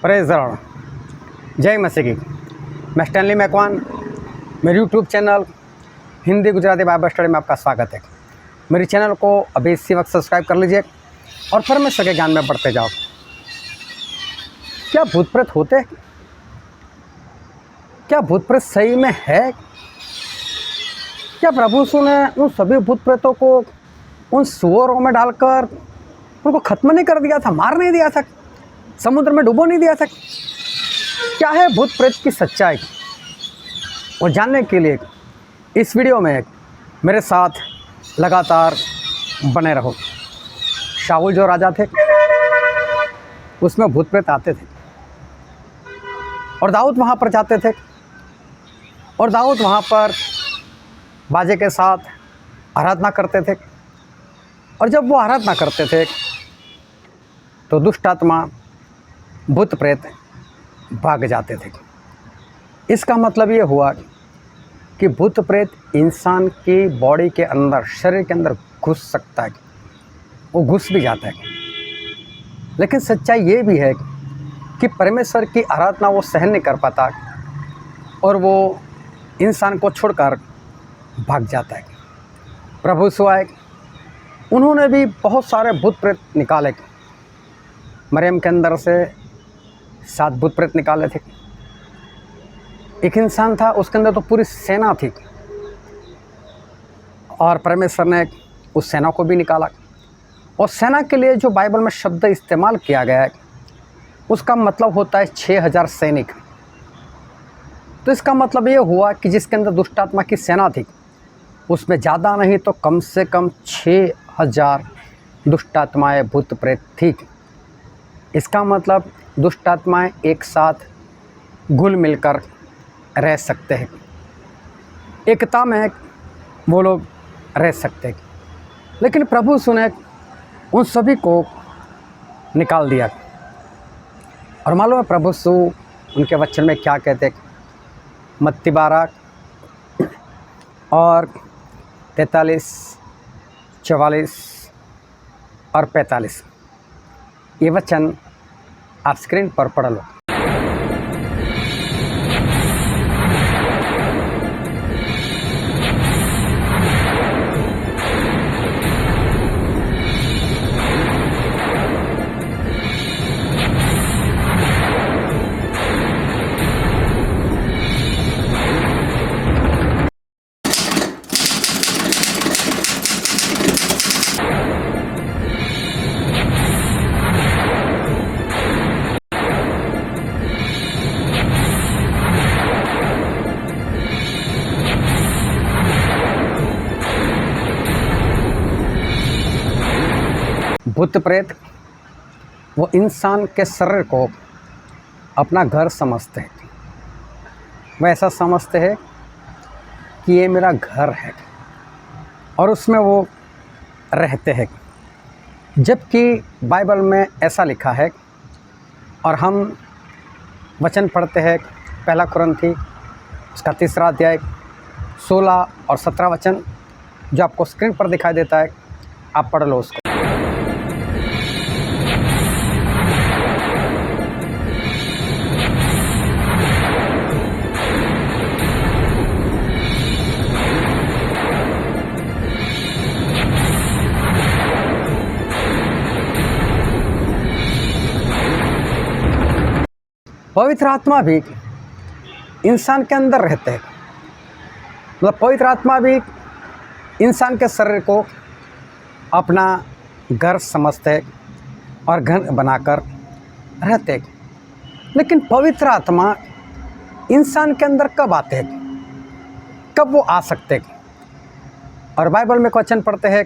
Praise the Lord. जय मसीह की। मैं स्टैनली मैकवान, मेरे YouTube channel Hindi Gujarati Bible study में आपका स्वागत है। मेरे चैनल को अभी इसी वक्त सब्सक्राइब कर लीजिए और परमेश्वर के ज्ञान में बढ़ते जाओ। क्या भूत प्रेत होते हैं? क्या भूत प्रेत सही में है? क्या प्रभु यीशु ने उन सभी भूत प्रेतों को उन सुअरों में डालकर उनको खत्म नहीं कर दिया था, मार नहीं दिया था, समुद्र में डुबो नहीं दिया था? क्या है भूत प्रेत की सच्चाई? और जानने के लिए इस वीडियो में मेरे साथ लगातार बने रहो। शाऊल जो राजा थे उसमें भूत प्रेत आते थे और दाऊद वहाँ पर जाते थे और दाऊद वहाँ पर बाजे के साथ आराधना करते थे। और जब वो आराधना करते थे तो दुष्ट आत्मा, भूत प्रेत भाग जाते थे। इसका मतलब ये हुआ कि भूत प्रेत इंसान की बॉडी के अंदर, शरीर के अंदर घुस सकता है, वो घुस भी जाता है। लेकिन सच्चाई ये भी है कि परमेश्वर की आराधना वो सहन नहीं कर पाता और वो इंसान को छोड़कर भाग जाता है। प्रभु यीशु आए, उन्होंने भी बहुत सारे भूत प्रेत निकाले। मरियम के अंदर से 7 भूत प्रेत निकाले थे। एक इंसान था, उसके अंदर तो पूरी सेना थी और परमेश्वर ने उस सेना को भी निकाला। और सेना के लिए जो बाइबल में शब्द इस्तेमाल किया गया है उसका मतलब होता है 6000 सैनिक। तो इसका मतलब ये हुआ कि जिसके अंदर दुष्ट आत्मा की सेना थी उसमें ज़्यादा नहीं तो कम से कम 6000 दुष्ट आत्माएँ, भूत प्रेत थी। इसका मतलब दुष्ट आत्माएँ एक साथ घुल मिलकर रह सकते हैं, एकता में वो लोग रह सकते हैं। लेकिन प्रभु यीशु ने उन सभी को निकाल दिया। और मालूम है प्रभु यीशु उनके वचन में क्या कहते? मत्ती 12 और 43, 44 और 45 ये वचन आप स्क्रीन पर पढ़ लो। भूत प्रेत वो इंसान के शरीर को अपना घर समझते हैं। वह ऐसा समझते हैं कि ये मेरा घर है और उसमें वो रहते हैं। जबकि बाइबल में ऐसा लिखा है और हम वचन पढ़ते हैं, पहला कुरिन्थी उसका 3 अध्याय 16 और 17 वचन जो आपको स्क्रीन पर दिखाई देता है, आप पढ़ लो उसको। पवित्र आत्मा भी इंसान के अंदर रहते हैं। मतलब पवित्र आत्मा भी इंसान के शरीर को अपना घर समझते हैं और घर बनाकर रहते हैं। लेकिन पवित्र आत्मा इंसान के अंदर कब आते हैं, कब वो आ सकते हैं? और बाइबल में वचन पढ़ते हैं,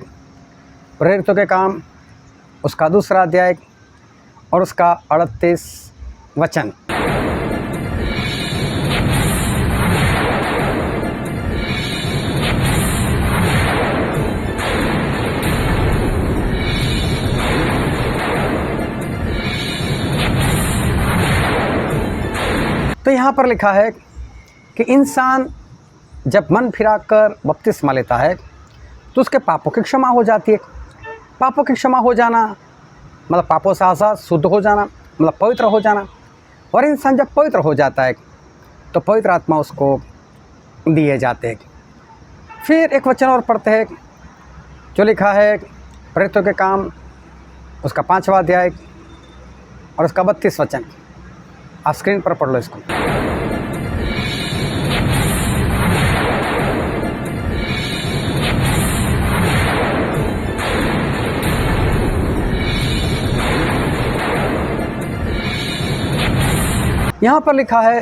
प्रेरितों के काम उसका 2 अध्याय और उसका 38 वचन। तो यहाँ पर लिखा है कि इंसान जब मन फिराकर बपतिस्मा लेता है तो उसके पापों की क्षमा हो जाती है। पापों की क्षमा हो जाना मतलब पापों से आज़ाद, शुद्ध हो जाना, मतलब पवित्र हो जाना। और इंसान जब पवित्र हो जाता है तो पवित्र आत्मा उसको दिए जाते हैं। फिर एक वचन और पढ़ते हैं जो लिखा है प्रेरितों के काम उसका 5वां अध्याय और उसका 32 वचन। आप स्क्रीन पर पढ़ लो इसको। यहाँ पर लिखा है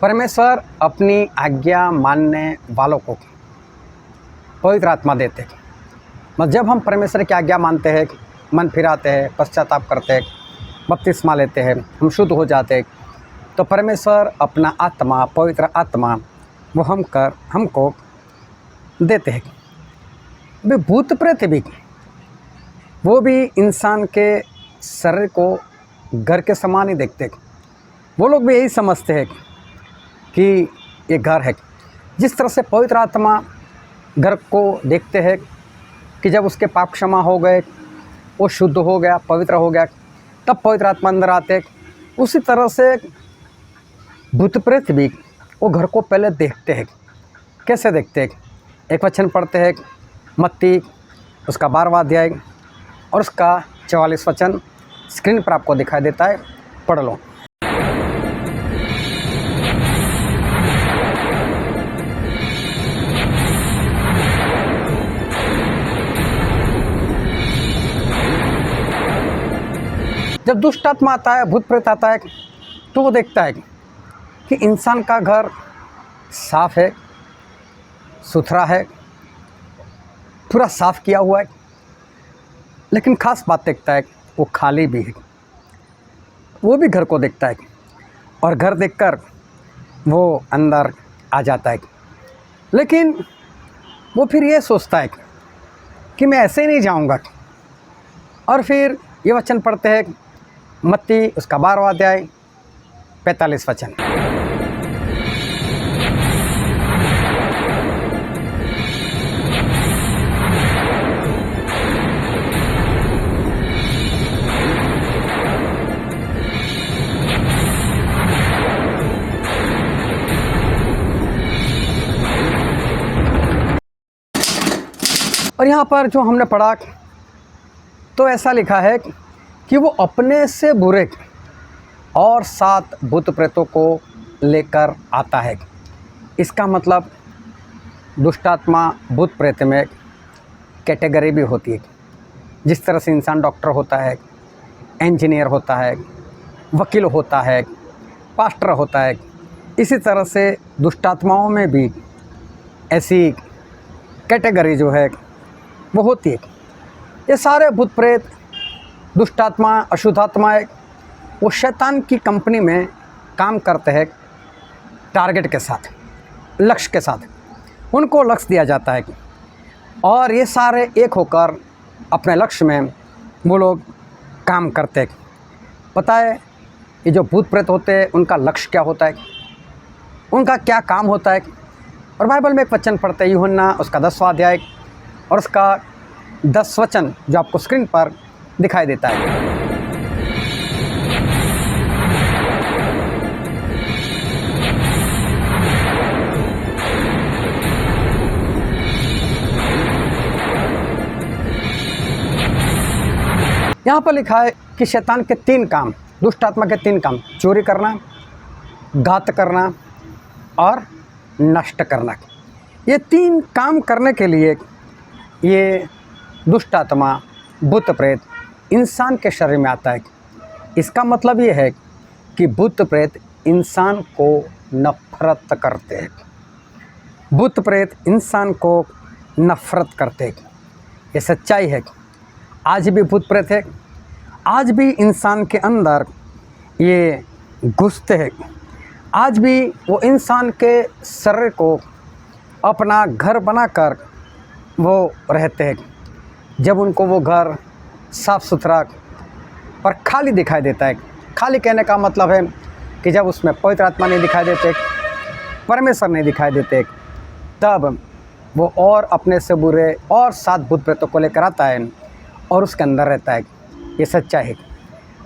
परमेश्वर अपनी आज्ञा मानने वालों को पवित्र आत्मा देते हैं। मतलब जब हम परमेश्वर की आज्ञा मानते हैं, मन फिराते हैं, पश्चाताप करते हैं, बपतिस्मा लेते हैं, हम शुद्ध हो जाते हैं, तो परमेश्वर अपना आत्मा, पवित्र आत्मा वो हमको देते हैं। वे भूत प्रेत भी वो भी इंसान के शरीर को घर के समान ही देखते हैं। वो लोग भी यही समझते हैं कि ये घर है। जिस तरह से पवित्र आत्मा घर को देखते हैं कि जब उसके पाप क्षमा हो गए, वो शुद्ध हो गया, पवित्र हो गया, तब पवित्र आत्मा अंदर आते, उसी तरह से भूत प्रेत भी वो घर को पहले देखते हैं। कैसे देखते हैं? एक वचन पढ़ते हैं मत्ती उसका 12वां अध्याय और उसका 44 वचन स्क्रीन पर आपको दिखाई देता है, पढ़ लो। जब दुष्ट आत्मा आता है, भूत प्रेत आता है, तो वो देखता है कि इंसान का घर साफ है, सुथरा है, पूरा साफ किया हुआ है, लेकिन ख़ास बात देखता है वो खाली भी है। वो भी घर को देखता है और घर देखकर वो अंदर आ जाता है, लेकिन वो फिर ये सोचता है कि मैं ऐसे ही नहीं जाऊंगा। और फिर ये वचन पढ़ते हैं मत्ती उसका 12वां अध्याय 45 वचन। और यहाँ पर जो हमने पढ़ा तो ऐसा लिखा है कि वो अपने से बुरे और 7 भूत प्रेतों को लेकर आता है। इसका मतलब दुष्टात्मा भूत प्रेत में कैटेगरी भी होती है। जिस तरह से इंसान डॉक्टर होता है, इंजीनियर होता है, वकील होता है, पास्टर होता है, इसी तरह से दुष्टात्माओं में भी ऐसी कैटेगरी जो है वो होती है। ये सारे भूत प्रेत, दुष्टात्मा, अशुद्धात्माएं वो शैतान की कंपनी में काम करते हैं टारगेट के साथ, लक्ष्य के साथ। उनको लक्ष्य दिया जाता है और ये सारे एक होकर अपने लक्ष्य में वो लोग काम करते हैं। पता है ये जो भूत प्रेत होते हैं उनका लक्ष्य क्या होता है, उनका क्या काम होता है? और बाइबल में एक वचन पढ़ते हैं यूहन्ना उसका 10वां अध्याय और उसका 10 वचन जो आपको स्क्रीन पर दिखाई देता है। यहाँ पर लिखा है कि शैतान के 3 काम, दुष्ट आत्मा के 3 काम, चोरी करना, घात करना और नष्ट करना। ये 3 काम करने के लिए ये दुष्ट आत्मा, भूत प्रेत इंसान के शरीर में आता है। इसका मतलब ये है कि भूत प्रेत इंसान को नफरत करते हैं। भूत प्रेत इंसान को नफरत करते हैं। ये सच्चाई है। आज भी भूत प्रेत है, आज भी इंसान के अंदर ये घुसते हैं। आज भी वो इंसान के शरीर को अपना घर बनाकर वो रहते हैं। जब उनको वो घर साफ़ सुथरा पर खाली दिखाई देता है, खाली कहने का मतलब है कि जब उसमें पवित्र आत्मा नहीं दिखाई देते, परमेश्वर नहीं दिखाई देते, तब वो और अपने से बुरे और 7 भूत प्रेतों को लेकर आता है और उसके अंदर रहता है। ये सच्चाई है।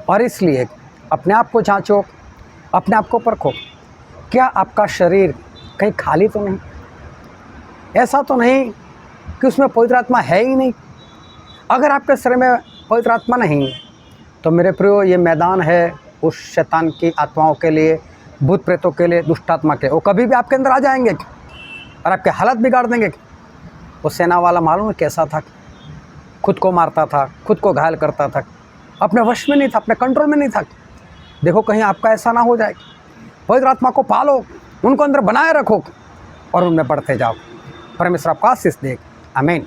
और इसलिए अपने आप को जांचो, अपने आप को परखो, क्या आपका शरीर कहीं खाली तो नहीं? ऐसा तो नहीं कि उसमें पवित्र आत्मा है ही नहीं। अगर आपके शरीर में पवित्र आत्मा नहीं तो मेरे प्रियो, ये मैदान है उस शैतान की आत्माओं के लिए, भूत प्रेतों के लिए, दुष्ट आत्मा के। वो कभी भी आपके अंदर आ जाएंगे और आपके हालत बिगाड़ देंगे। वो सेना वाला मालूम है कैसा था? खुद को मारता था, खुद को घायल करता था, अपने वश में नहीं था, अपने कंट्रोल में नहीं था। देखो कहीं आपका ऐसा ना हो जाए। पवित्र आत्मा को पालो, उनको अंदर बनाए रखो और उनमें बढ़ते जाओ। परमेश्वर आपको आशीष दे। आमीन।